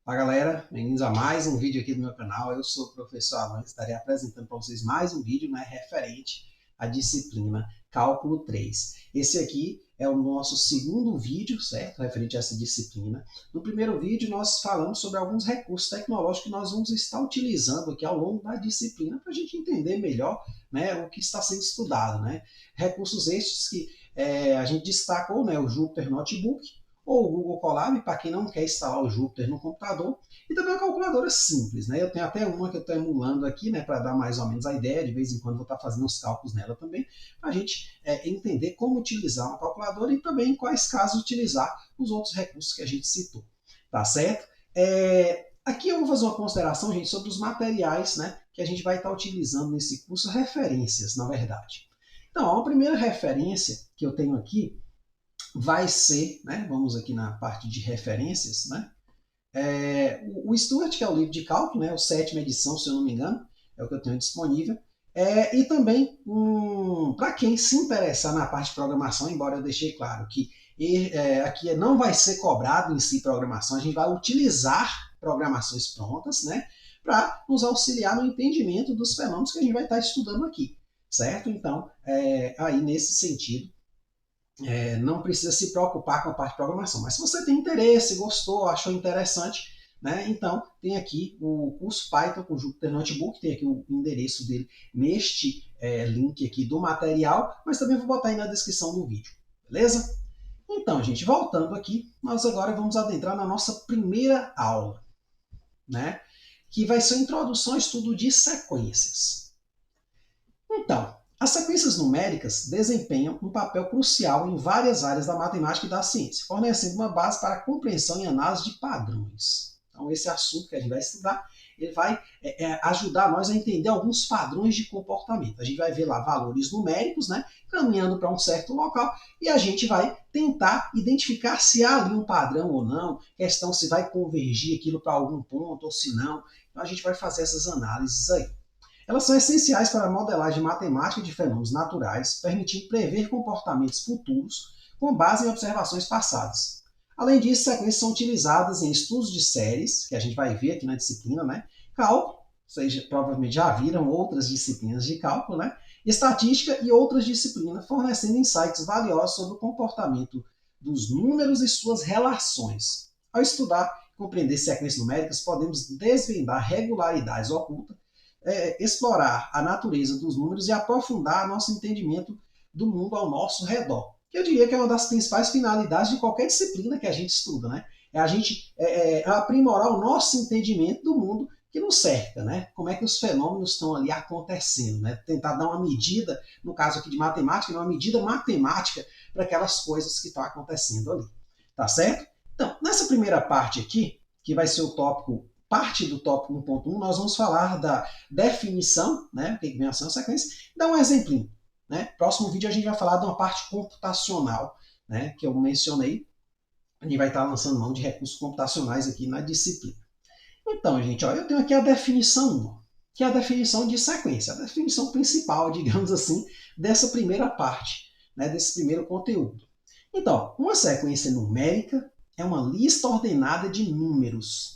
Fala galera, bem-vindos a mais um vídeo aqui do meu canal. Eu sou o professor Alan, estarei apresentando para vocês mais um vídeo, né, referente à disciplina Cálculo 3. Esse aqui é o nosso segundo vídeo, certo? Referente a essa disciplina. No primeiro vídeo nós falamos sobre alguns recursos tecnológicos que nós vamos estar utilizando aqui ao longo da disciplina para a gente entender melhor, né, o que está sendo estudado, né? Recursos estes que a gente destacou, né, o Jupyter Notebook, ou o Google Colab, para quem não quer instalar o Jupyter no computador, e também uma calculadora simples, né? Eu tenho até uma que eu estou emulando aqui, né, para dar mais ou menos a ideia, de vez em quando vou estar fazendo os cálculos nela também, para a gente entender como utilizar uma calculadora e também em quais casos utilizar os outros recursos que a gente citou, tá certo? Aqui eu vou fazer uma consideração, gente, sobre os materiais, né, que a gente vai estar utilizando nesse curso, referências, na verdade. Então, a primeira referência que eu tenho aqui vai ser, né, vamos aqui na parte de referências, né, o Stuart, que é o livro de cálculo, né, a 7ª edição, se eu não me engano, é o que eu tenho disponível, e também, para quem se interessar na parte de programação, embora eu deixei claro que aqui não vai ser cobrado em si programação, a gente vai utilizar programações prontas, né, para nos auxiliar no entendimento dos fenômenos que a gente vai estar estudando aqui, certo? Então, aí nesse sentido, não precisa se preocupar com a parte de programação. Mas se você tem interesse, gostou, achou interessante, né, então tem aqui o curso Python com Jupyter Notebook, tem aqui o endereço dele neste link aqui do material, mas também vou botar aí na descrição do vídeo, beleza? Então, gente, voltando aqui, nós agora vamos adentrar na nossa primeira aula, né, que vai ser a introdução ao estudo de sequências. Então, as sequências numéricas desempenham um papel crucial em várias áreas da matemática e da ciência, fornecendo uma base para a compreensão e análise de padrões. Então, esse assunto que a gente vai estudar, ele vai ajudar nós a entender alguns padrões de comportamento. A gente vai ver lá valores numéricos, né, caminhando para um certo local, e a gente vai tentar identificar se há ali um padrão ou não, questão se vai convergir aquilo para algum ponto ou se não. Então, a gente vai fazer essas análises aí. Elas são essenciais para a modelagem matemática de fenômenos naturais, permitindo prever comportamentos futuros com base em observações passadas. Além disso, sequências são utilizadas em estudos de séries, que a gente vai ver aqui na disciplina, né? Cálculo, vocês provavelmente já viram outras disciplinas de cálculo, né? Estatística e outras disciplinas, fornecendo insights valiosos sobre o comportamento dos números e suas relações. Ao estudar e compreender sequências numéricas, podemos desvendar regularidades ocultas, explorar a natureza dos números e aprofundar nosso entendimento do mundo ao nosso redor. Que eu diria que é uma das principais finalidades de qualquer disciplina que a gente estuda, né? É a gente aprimorar o nosso entendimento do mundo que nos cerca, né? Como é que os fenômenos estão ali acontecendo, né? Tentar dar uma medida, no caso aqui de matemática, uma medida matemática para aquelas coisas que estão acontecendo ali, tá certo? Então, nessa primeira parte aqui, que vai ser o tópico, parte do tópico 1.1, nós vamos falar da definição, né, o que vem a ser uma sequência, dá um exemplinho. Né? Próximo vídeo a gente vai falar de uma parte computacional, né, que eu mencionei. A gente vai estar lançando mão de recursos computacionais aqui na disciplina. Então, gente, ó, eu tenho aqui a definição 1, que é a definição de sequência, a definição principal, digamos assim, dessa primeira parte, né, desse primeiro conteúdo. Então, uma sequência numérica é uma lista ordenada de números.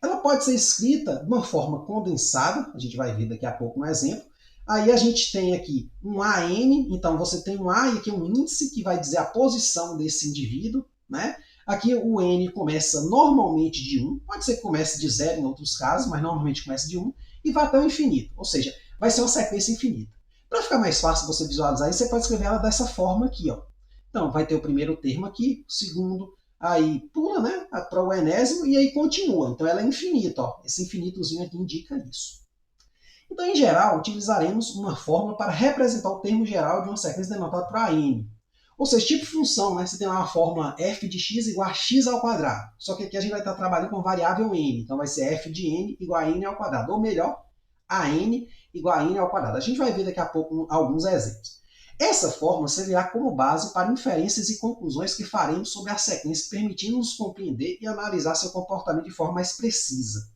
Ela pode ser escrita de uma forma condensada, a gente vai ver daqui a pouco um exemplo. Aí a gente tem aqui um AN, então você tem um A e aqui um índice que vai dizer a posição desse indivíduo, né? Aqui o N começa normalmente de 1, pode ser que comece de 0 em outros casos, mas normalmente começa de 1 e vai até o infinito, ou seja, vai ser uma sequência infinita. Para ficar mais fácil você visualizar isso, você pode escrever ela dessa forma aqui, ó. Então vai ter o primeiro termo aqui, o segundo, aí pula, né, para o enésimo e aí continua. Então ela é infinita, ó. Esse infinitozinho aqui indica isso. Então, em geral, utilizaremos uma fórmula para representar o termo geral de uma sequência denotada para n. Ou seja, tipo função, né? Você tem lá uma fórmula f de x igual a x ao quadrado. Só que aqui a gente vai estar trabalhando com a variável n. Então vai ser f de n igual a n ao quadrado. Ou melhor, a n igual a n ao quadrado. A gente vai ver daqui a pouco alguns exemplos. Essa fórmula servirá como base para inferências e conclusões que faremos sobre a sequência, permitindo-nos compreender e analisar seu comportamento de forma mais precisa.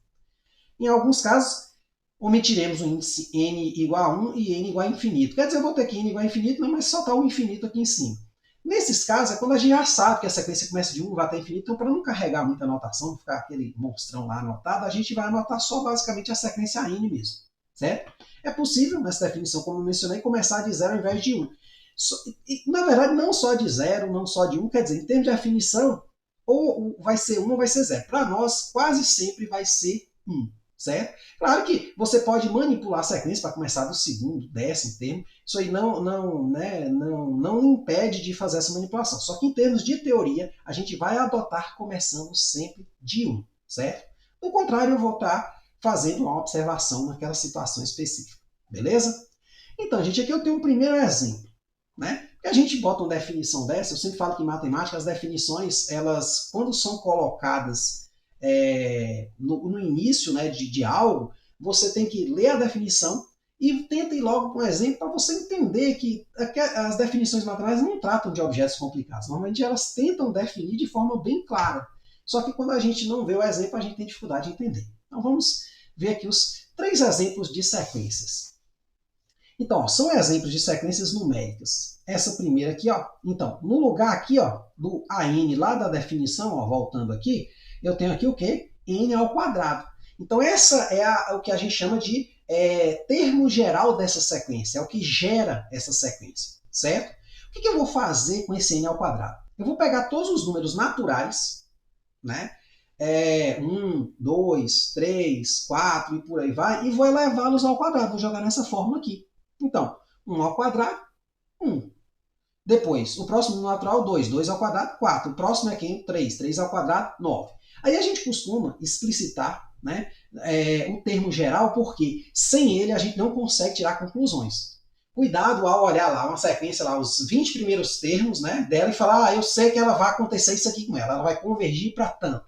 Em alguns casos, omitiremos o índice n igual a 1 e n igual a infinito. Quer dizer, eu vou ter aqui n igual a infinito, mas só está o infinito aqui em cima. Nesses casos, é quando a gente já sabe que a sequência começa de 1 vai até infinito, então para não carregar muita anotação, não ficar aquele monstrão lá anotado, a gente vai anotar só basicamente a sequência n mesmo, certo? É possível, nessa definição, como eu mencionei, começar de 0 ao invés de 1. E, na verdade, não só de 0, não só de 1, quer dizer, em termos de definição, ou vai ser 1 ou vai ser 0. Para nós, quase sempre vai ser 1. Certo? Claro que você pode manipular a sequência para começar do segundo, décimo termo. Isso aí não impede de fazer essa manipulação. Só que em termos de teoria, a gente vai adotar começando sempre de 1, certo? Do contrário, eu vou estar fazendo uma observação naquela situação específica. Beleza? Então, gente, aqui eu tenho um primeiro exemplo. Né? Porque a gente bota uma definição dessa, eu sempre falo que em matemática as definições, elas, quando são colocadas no início, né, de algo, você tem que ler a definição e tenta ir logo com um exemplo para você entender que as definições matemáticas não tratam de objetos complicados. Normalmente elas tentam definir de forma bem clara. Só que quando a gente não vê o exemplo, a gente tem dificuldade de entender. Então vamos ver aqui os 3 exemplos de sequências. Então, ó, são exemplos de sequências numéricas. Essa primeira aqui, ó. Então, no lugar aqui, ó, do AN lá da definição, ó, voltando aqui, eu tenho aqui o quê? N ao quadrado. Então, essa é o que a gente chama de termo geral dessa sequência. É o que gera essa sequência, certo? O que eu vou fazer com esse N ao quadrado? Eu vou pegar todos os números naturais, né? 1, 2, 3, 4 e por aí vai, e vou elevá-los ao quadrado. Vou jogar nessa forma aqui. Então, 1 ao quadrado, 1. Depois, o próximo número natural, 2. 2 ao quadrado, 4. O próximo é quem? 3. 3 ao quadrado, 9. Aí a gente costuma explicitar, né, o termo geral, porque sem ele a gente não consegue tirar conclusões. Cuidado ao olhar lá uma sequência, lá, os 20 primeiros termos, né, dela e falar, eu sei que ela vai acontecer isso aqui com ela vai convergir para tanto.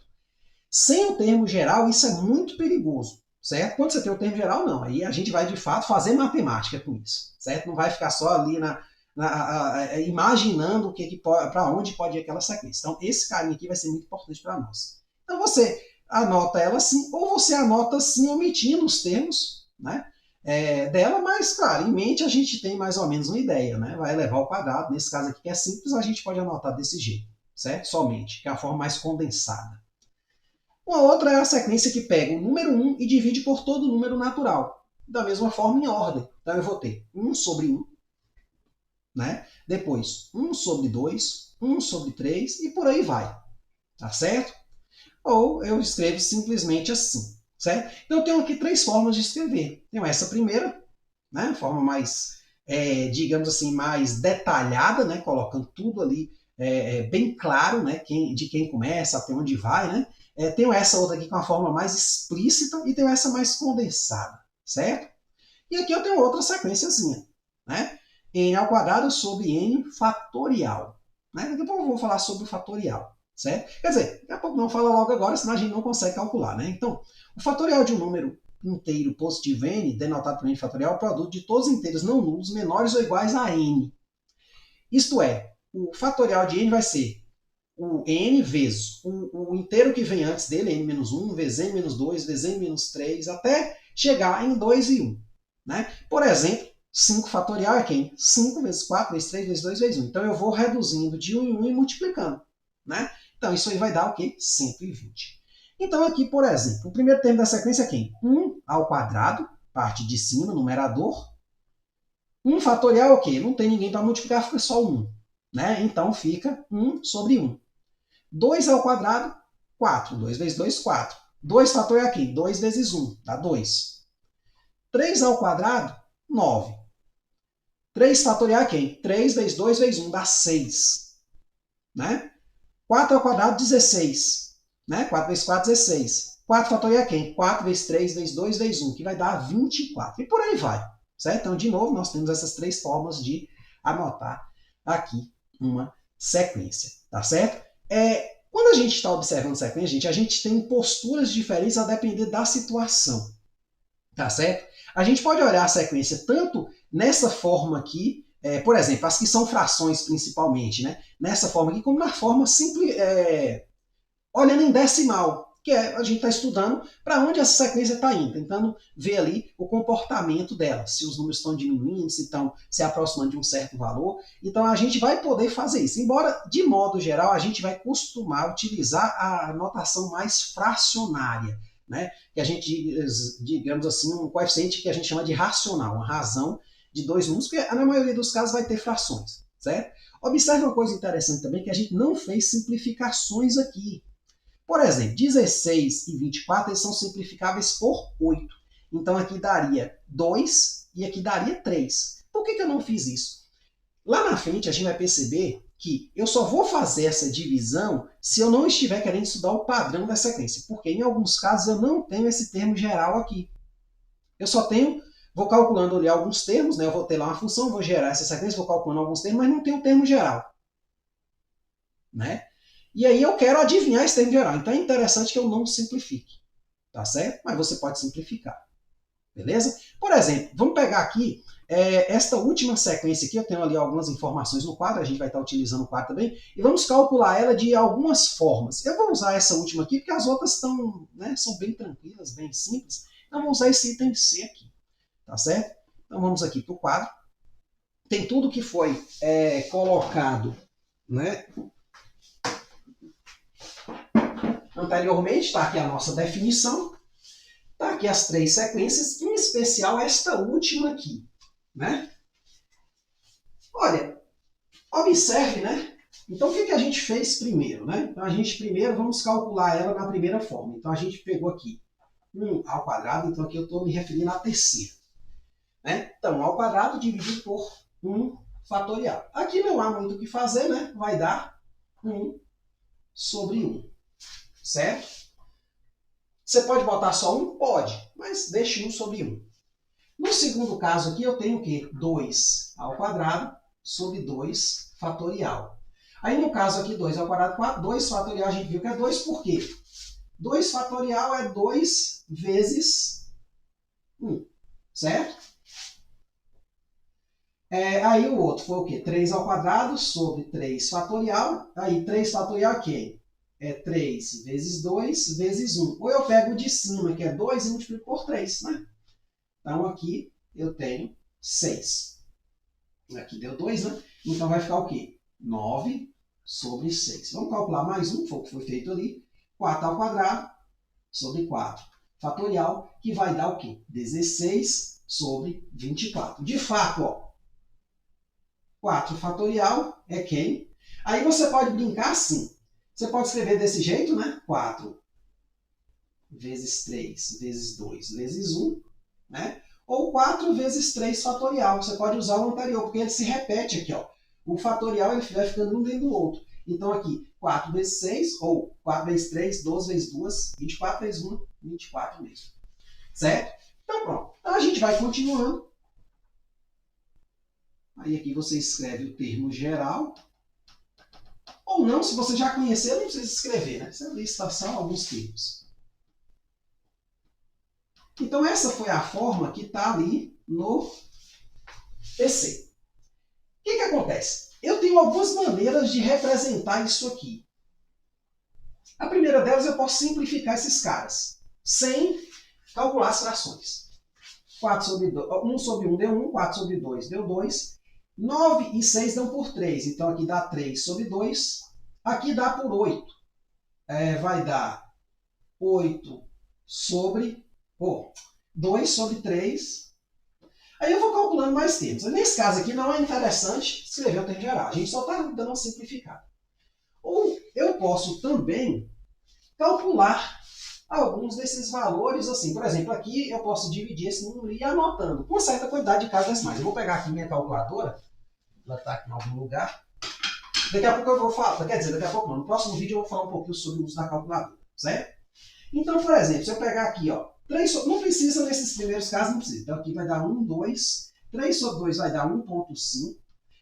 Sem o termo geral, isso é muito perigoso. Certo? Quando você tem o termo geral, não. Aí a gente vai, de fato, fazer matemática com isso. Certo? Não vai ficar só ali imaginando para onde pode ir aquela sequência. Então, esse carinha aqui vai ser muito importante para nós. Então, você anota ela assim, ou você anota assim, omitindo os termos, né, dela, mas, claro, em mente a gente tem mais ou menos uma ideia. Né? Vai elevar ao quadrado. Nesse caso aqui, que é simples, a gente pode anotar desse jeito. Certo? Somente, que é a forma mais condensada. Uma outra é a sequência que pega o número 1 e divide por todo número natural. Da mesma forma, em ordem. Então, eu vou ter 1 sobre 1, né? Depois 1 sobre 2, 1 sobre 3 e por aí vai. Tá certo? Ou eu escrevo simplesmente assim. Certo? Então, eu tenho aqui 3 formas de escrever. Tenho essa primeira, né? Forma mais, digamos assim, mais detalhada, né? Colocando tudo ali bem claro, né? De quem começa, até onde vai, né? Tenho essa outra aqui com a forma mais explícita e tenho essa mais condensada, certo? E aqui eu tenho outra sequenciazinha, né? N ao quadrado sobre N fatorial. Né? Daqui a pouco eu vou falar sobre o fatorial, certo? Quer dizer, daqui a pouco não fala logo agora, senão a gente não consegue calcular, né? Então, o fatorial de um número inteiro positivo N, denotado por N fatorial, é o produto de todos os inteiros não nulos menores ou iguais a N. Isto é, o fatorial de N vai ser o n vezes o inteiro que vem antes dele, n-1, vezes n-2, vezes n-3, até chegar em 2 e 1. Né? Por exemplo, 5 fatorial é quem? 5 vezes 4, vezes 3, vezes 2, vezes 1. Então eu vou reduzindo de 1 em 1 e multiplicando. Né? Então isso aí vai dar o quê? 120. Então aqui, por exemplo, o primeiro termo da sequência é quem? 1 ao quadrado, parte de cima, numerador. 1 fatorial é o quê? Não tem ninguém para multiplicar, fica só 1. Né? Então fica 1 sobre 1. 2 ao quadrado, 4. 2 vezes 2, 4. 2 fatorial aqui, 2 vezes 1, dá 2. 3 ao quadrado, 9. 3 fatorial aqui, 3 vezes 2 vezes 1, dá 6. Né? 4 ao quadrado, 16. Né? 4 vezes 4, 16. 4 fatorial aqui, 4 vezes 3 vezes 2 vezes 1, que vai dar 24. E por aí vai. Certo? Então, de novo, nós temos essas 3 formas de anotar aqui uma sequência. Tá certo? Quando a gente está observando sequência, a gente tem posturas diferentes a depender da situação. Tá certo? A gente pode olhar a sequência tanto nessa forma aqui, por exemplo, as que são frações principalmente, né? Nessa forma aqui, como na forma simples, olhando em decimal. que é, a gente está estudando para onde essa sequência está indo, tentando ver ali o comportamento dela, se os números estão diminuindo, se estão se aproximando de um certo valor. Então a gente vai poder fazer isso. Embora, de modo geral, a gente vai costumar utilizar a notação mais fracionária, né? Que a gente, digamos assim, um coeficiente que a gente chama de racional, uma razão de dois números, que na maioria dos casos vai ter frações, certo? Observe uma coisa interessante também, que a gente não fez simplificações aqui. Por exemplo, 16 e 24 eles são simplificáveis por 8. Então aqui daria 2 e aqui daria 3. Por que eu não fiz isso? Lá na frente a gente vai perceber que eu só vou fazer essa divisão se eu não estiver querendo estudar o padrão da sequência, porque em alguns casos eu não tenho esse termo geral aqui. Eu só tenho, vou calculando ali alguns termos, né? Eu vou ter lá uma função, vou gerar essa sequência, vou calculando alguns termos, mas não tem o termo geral, né? E aí eu quero adivinhar esse termo geral. Então é interessante que eu não simplifique, tá certo? Mas você pode simplificar, beleza? Por exemplo, vamos pegar aqui esta última sequência aqui, eu tenho ali algumas informações no quadro, a gente vai estar utilizando o quadro também, e vamos calcular ela de algumas formas. Eu vou usar essa última aqui, porque as outras estão, né, são bem tranquilas, bem simples. Então vamos usar esse item C aqui, tá certo? Então vamos aqui para o quadro. Tem tudo que foi colocado, né, anteriormente, está aqui a nossa definição, está aqui as três sequências, em especial esta última aqui, né? Olha, observe, né? Então, o que a gente fez primeiro, né? Então, a gente primeiro vamos calcular ela na primeira forma. Então, a gente pegou aqui 1 ao quadrado, então aqui eu estou me referindo à terceira, né? Então, 1 ao quadrado dividido por 1 fatorial. Aqui não há muito o que fazer, né? Vai dar 1 sobre 1, certo? Você pode botar só 1? Pode, mas deixe 1 sobre 1. No segundo caso aqui, eu tenho o quê? 2 ao quadrado sobre 2 fatorial. Aí, no caso aqui, 2 ao quadrado, 4, 2 fatorial, a gente viu que é 2, por quê? 2 fatorial é 2 vezes 1, certo? Aí o outro foi o quê? 3 ao quadrado sobre 3 fatorial. Aí, 3 fatorial aqui é 3 vezes 2 vezes 1. Ou eu pego o de cima, que é 2, e multiplico por 3, né? Então, aqui eu tenho 6. Aqui deu 2, né? Então, vai ficar o quê? 9 sobre 6. Vamos calcular mais um, foi o que foi feito ali. 4 ao quadrado sobre 4 fatorial, que vai dar o quê? 16 sobre 24. De fato, ó, 4 fatorial é quem? Aí você pode brincar assim. Você pode escrever desse jeito, né? 4 vezes 3 vezes 2 vezes 1, né? Ou 4 vezes 3 fatorial. Você pode usar o anterior, porque ele se repete aqui, ó. O fatorial ele vai ficando um dentro do outro. Então, aqui, 4 vezes 6, ou 4 vezes 3, 12 vezes 2, 24 vezes 1, 24 mesmo. Certo? Então, pronto. Então, a gente vai continuando. Aí, aqui você escreve o termo geral. Ou não, se você já conhecer, não precisa escrever, né? Você lista só alguns termos. Então, essa foi a forma que está ali no PC. O que acontece? Eu tenho algumas maneiras de representar isso aqui. A primeira delas, eu posso simplificar esses caras, sem calcular as frações. 4 sobre 2, 1 sobre 1 deu 1, 4 sobre 2 deu 2, 9 e 6 dão por 3, então aqui dá 3 sobre 2, aqui dá por 8. Vai dar 8 sobre 2 sobre 3. Aí eu vou calculando mais termos. Nesse caso aqui não é interessante escrever o termo geral. A gente só está dando uma simplificada. Ou eu posso também calcular alguns desses valores assim. Por exemplo, aqui eu posso dividir esse número e ir anotando com uma certa quantidade de casas decimais. Eu vou pegar aqui minha calculadora. Ela está aqui em algum lugar. Daqui a pouco eu vou falar. Quer dizer, daqui a pouco não. No próximo vídeo eu vou falar um pouquinho sobre o uso da calculadora. Certo? Então, por exemplo, se eu pegar aqui, ó, 3 não precisa nesses primeiros casos, não precisa. Então aqui vai dar 1, 2. 3 sobre 2 vai dar 1,5.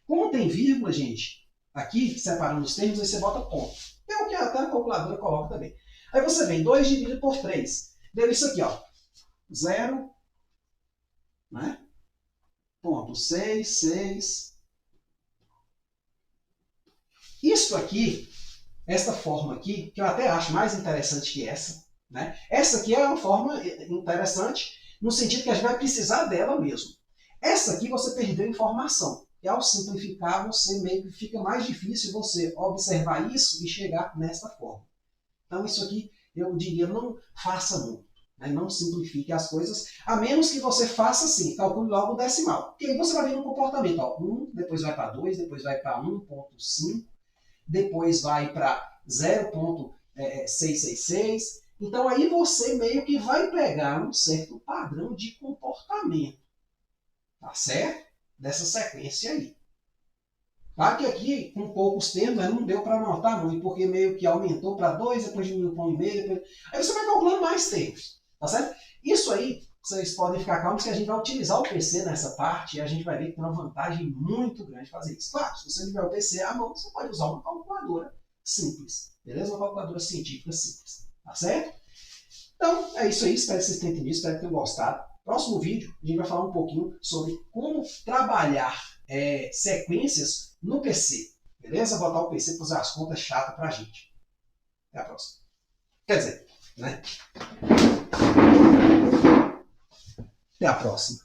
Como tem vírgula, gente, aqui, separando os termos, aí você bota ponto. É o que até a calculadora coloca também. Aí você vem 2 dividido por 3. Deu isso aqui, ó. 0, né? Ponto 6, 6. Isso aqui, esta forma aqui, que eu até acho mais interessante que essa, né? Essa aqui é uma forma interessante, no sentido que a gente vai precisar dela mesmo. Essa aqui você perdeu informação. E ao simplificar, você meio que fica mais difícil você observar isso e chegar nesta forma. Então isso aqui, eu diria, não faça muito. Né? Não simplifique as coisas, a menos que você faça assim, calcule logo o decimal. Porque aí você vai ver um comportamento. Ó, 1, depois vai para 2, depois vai para 1,5, depois vai para 0,666. Então aí você meio que vai pegar um certo padrão de comportamento. Tá certo? Dessa sequência aí. Claro que aqui, com poucos termos, não deu para anotar muito, porque meio que aumentou para 2, depois diminuiu para 1,5, depois... Aí você vai calculando mais termos, tá certo? Isso aí, vocês podem ficar calmos que a gente vai utilizar o PC nessa parte e a gente vai ver que tem uma vantagem muito grande fazer isso. Claro, se você tiver o PC à mão, você pode usar uma calculadora simples, beleza? Uma calculadora científica simples, tá certo? Então, é isso aí, espero que vocês tenham entendido, espero que tenham gostado. Próximo vídeo, a gente vai falar um pouquinho sobre como trabalhar sequências no PC. Beleza? Botar o PC para fazer as contas chatas pra gente. Até a próxima. Quer dizer, né? Até a próxima.